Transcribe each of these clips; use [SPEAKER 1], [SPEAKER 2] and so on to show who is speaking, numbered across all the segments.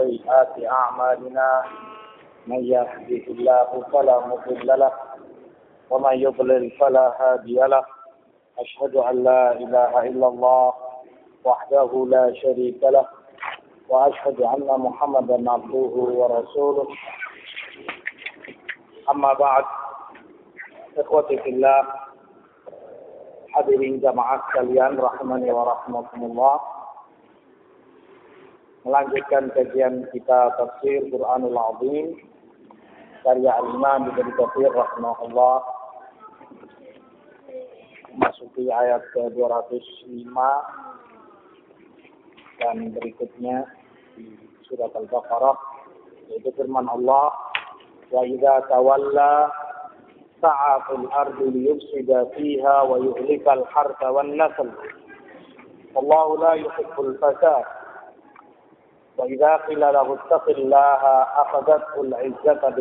[SPEAKER 1] سيئات أعمالنا من يهده الله فلا مضل له ومن يضلل فلا هادي له أشهد أن لا إله إلا الله وحده لا شريك له وأشهد أن محمدا عبده ورسوله أما بعد ikhwati fillah, hadirin jamaah sekalian rahimani wa rahmatullah. Melanjutkan kajian kita tafsir Quranul Azim karya Al-Imam Ibnu Katsir rahimahullah, memasuki ayat ke-205 dan berikutnya di surat Al-Baqarah, yaitu firman Allah, wa idza tawalla sa'a fil ardi liyufsida fiha wa yuhlikal harta wan nasl wallahu la yuhibbul fasad wa idza qila lahu ittaqillaha akhadhathu al-'izzatu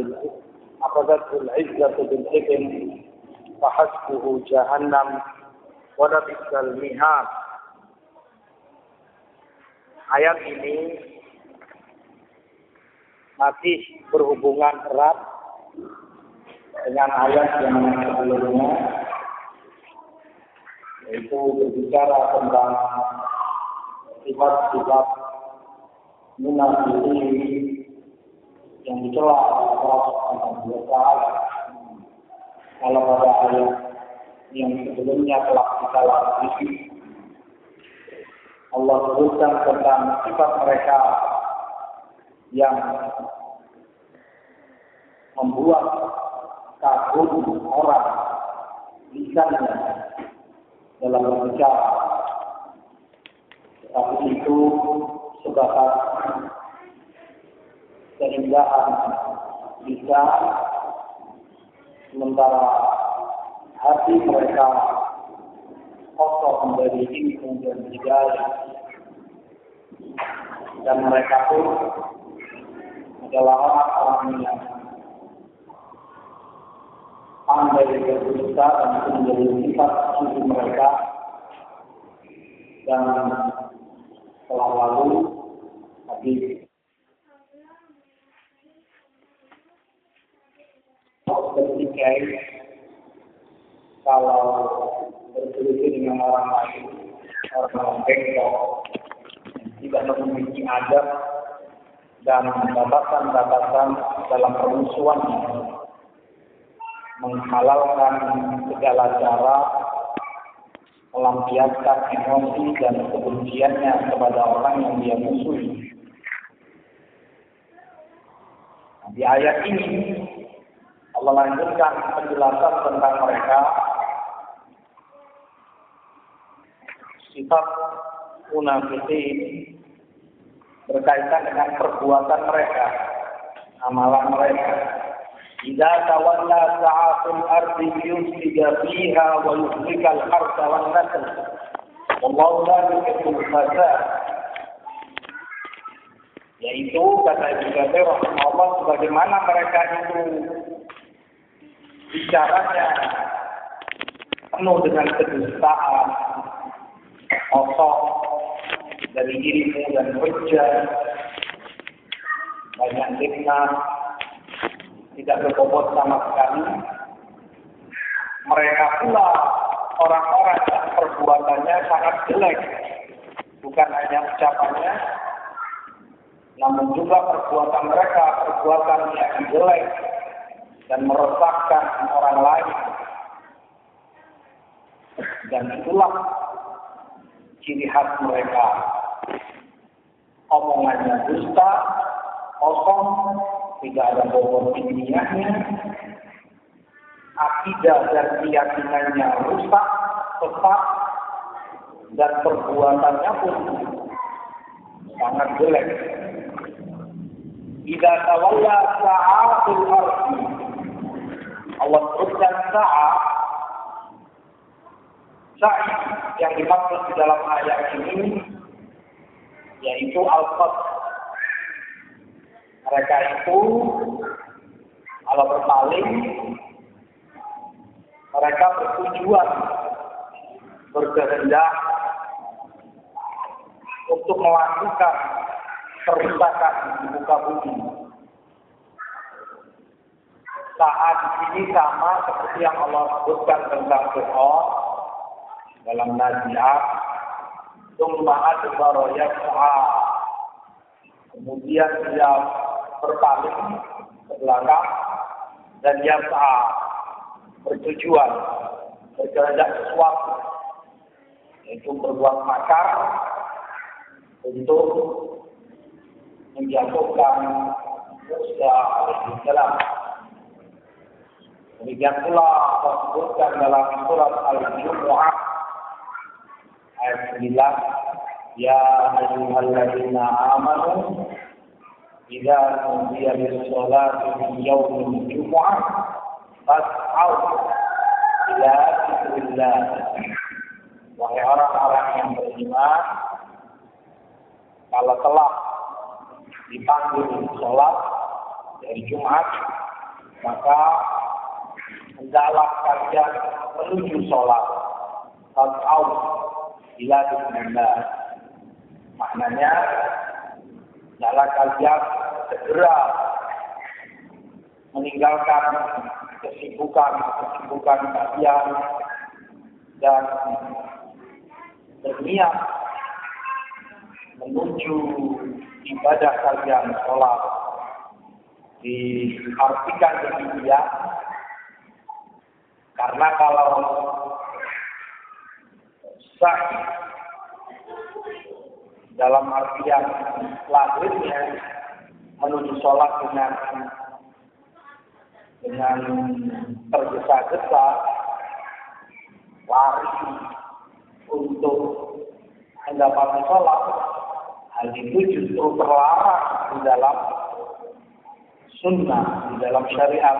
[SPEAKER 1] bil ithm fa hasbuhu jahannam wa labisal mihad. Ayat ini masih berhubungan erat dengan ayat yang sebelumnya, yaitu berbicara tentang sifat-sifat munafikin yang dicela oleh Allah Subhanahu wa Ta'ala. Kalau pada ayat yang sebelumnya telah kita lalui, Allah sebutkan tentang sifat mereka yang membuat kagum orang lisannya dalam berbicara, tapi itu sebatas keindahan lisan, sementara hati mereka kosong dari ilmu dan hidayah, dan mereka pun adalah orang-orang yang pandai berdusta, dan itu menjadi sifat suci mereka. Dan telah lalu hadis ketika kalau berselisih dengan orang lain, orang bengkok, tidak memiliki adab dan batasan-batasan dalam permusuhan, menghalalkan segala cara melampiaskan emosi dan kebenciannya kepada orang yang dia musuhi. Di ayat ini Allah lanjutkan penjelasan tentang mereka, sifat munafikin berkaitan dengan perbuatan mereka, amalan mereka. Idza tawalla sa'atul ardi yufsida fiha wa yuhlikal harta wan nasl wallahu la yuhibbul fasad. Yaitu kata Ibnu Katsir rahimahullah, sebagaimana mereka itu bicaranya penuh dengan kedustaan, kosong dari ilmu dan hujjah, banyak fitnah, tidak berbobot sama sekali. Mereka pula orang-orang yang perbuatannya sangat jelek, bukan hanya ucapannya, namun juga perbuatan mereka perbuatan yang jelek dan meresahkan orang lain. Dan itulah ciri khas mereka, omongannya dusta, kosong, tidak ada bobot ilmiahnya, akidah dan keyakinannya rusak, sesat, dan perbuatannya pun sangat jelek. Idza tawalla sa'atul ardi, Allah sebutkan sa'a yang dimaksud di dalam ayat ini yaitu al-qad. Mereka itu kalau berpaling, mereka bertujuan, berkehendak untuk melakukan kerusakan di muka bumi. Saat ini sama seperti yang Allah sebutkan tentang Fir'aun dalam Nazi'at, tsumma adbara yas'a. Kemudian dia berpaling ke belakang dan yas'a, bertujuan berkehendak sesuatu, yaitu berbuat makar untuk menjatuhkan Musa alaihissalam. Demikian pula Allah sebutkan dalam surat Al-Jumu'ah ayat 9, ya ayyuhalladzina amanu idza nudiya lis-sholati min yaumil jumu'ah fas'au ila dzikrillah. Wahai orang-orang yang beriman, kalau telah dipanggil sholat dari Jumat, maka hendaklah kalian menuju sholat. Fas'au ila dzikrillah. Maknanya, hendaklah kalian segera meninggalkan kesibukan kalian dan berniat menuju ibadah kalian sholat. Diartikan demikian karena kalau sa'i dalam artian lahirnya menuju sholat dengan tergesa-gesa, lari untuk mendapati sholat, hal itu justru terlarang di dalam sunnah, di dalam syariat.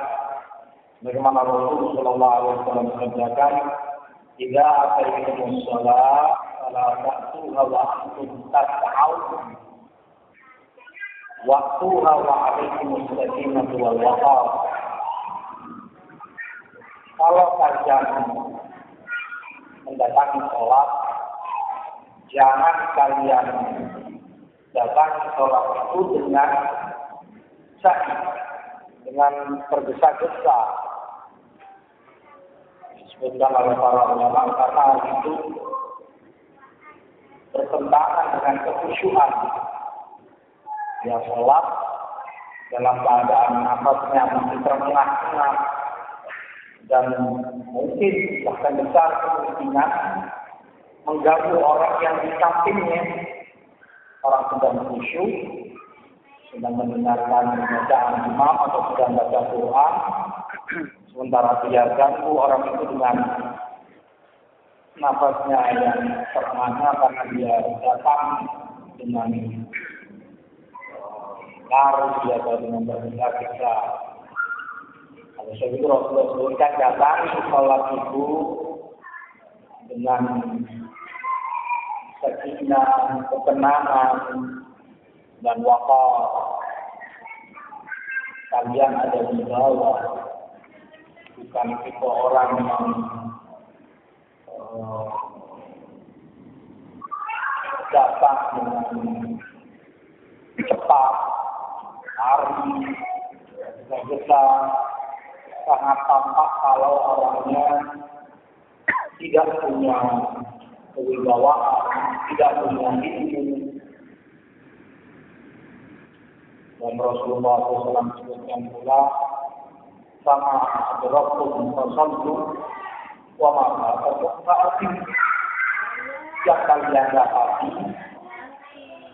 [SPEAKER 1] Bagaimana Rasulullah Shallallahu Alaihi Wasallam mengatakan, "Jika ataitum sholat, fala ta'tuha wa antum tas'aun, waqtuha wa 'alaikum as-sakinatu wal waqar." Kalau kalian mendatangi sholat, jangan kalian datangi sholat itu dengan sa'i, dengan tergesa-gesa. Disebutkan oleh para ulama karena itu bertentangan dengan kekhusyuan. Ya, sholat dalam keadaan nafasnya masih terengah-engah dan mungkin bahkan besar kemungkinan mengganggu orang yang di sampingnya. Orang sedang khusyuk, sedang mendengarkan bacaan imam atau sedang baca Quran, sementara dia ganggu orang itu dengan nafasnya yang terengah karena dia datang dengan lari atau dengan tergesa-gesa. Kalau saya itu Rasulullah sebutkan datang sholat itu dengan sakinah, ketenangan dan waqar. Kalian ada di bawah, bukan tipe orang yang datang dengan cepat, lari, tergesa, sangat tampak kalau orangnya tidak punya kewibawaan, tidak punya ilmu. Dan Rasulullah SAW sebutkan pula, sama adraktum fasallu wa ma fa'atim. Yang kalian dapati,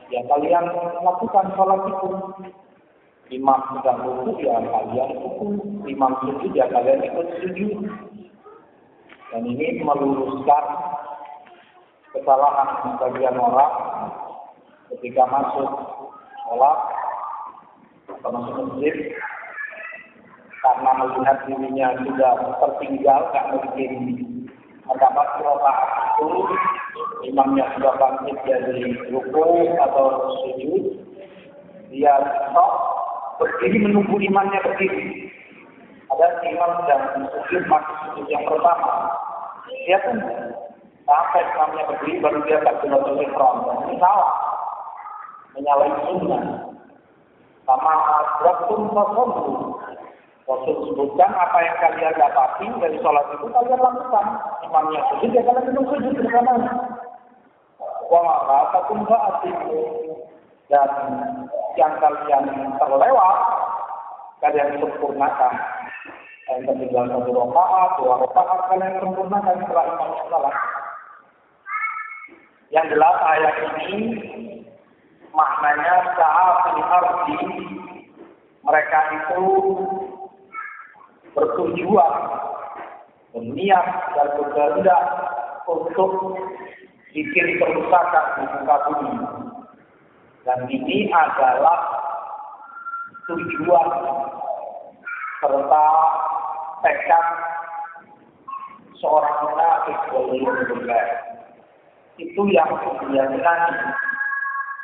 [SPEAKER 1] ya kalian lakukan sholat itu. Imam sedang rukuk, ya kalian rukuk. Imam sujud, ya kalian ikut sujud. Dan ini meluruskan kesalahan sebagian orang ketika masuk sholat atau masuk masjid, karena melihat dirinya sudah tertinggal, tak mungkin mendapat rakaat itu, imamnya sudah bangkit dari rukuk atau sujud, dia stop, berdiri menunggu imamnya berdiri. Ada imam sedang sujud, masuk sujud yang pertama, dia tunggu sampai imamnya berdiri baru dia takbiratul ihram. Ini salah. menyalahi sunnah. Sama waktum kosong. Rasul sebutkan apa yang kalian dapati dari sholat itu kalian lakukan. Imamnya sujud ya kalian itu sujud bersamanya. Wa ataupun ba'atiku. Dan yang kalian terlewat kalian sempurnakan. Yang tertinggal 1 rakaat, 2 rakaat kalian sempurnakan setelah imam salat. Yang jelas ayat ini maknanya sa'atul ardi, mereka itu bertujuan, berniat dan berkehendak untuk bikin kerusakan di muka bumi. Dan ini adalah tujuan serta tekad seorang munafik waliyadzubillah. Itu yang kemudian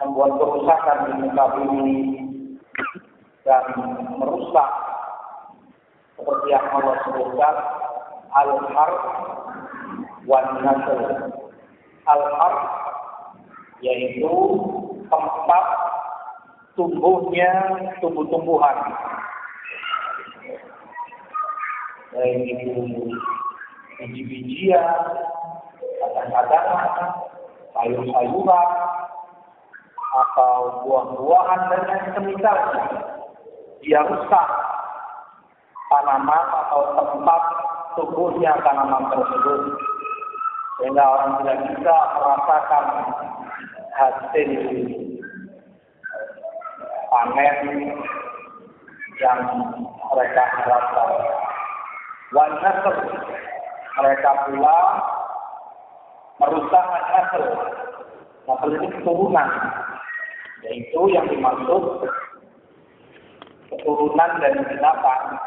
[SPEAKER 1] membuat kerusakan di muka bumi dan merusak seperti yang Allah sebutkan al-harb wan nasl. Al-harb yaitu tempat tumbuhnya tumbuh-tumbuhan, baik itu biji-bijian, kadang-kadang sayur-sayuran atau buah-buahan dan yang semisalnya. Dia rusak tanaman atau tempat tumbuhnya tanaman tersebut, sehingga orang tidak bisa merasakan hasil panen yang mereka harapkan. Wanasr, mereka pula merusak nasl. Nasl ini keturunan, yaitu yang dimaksud keturunan dari binatang.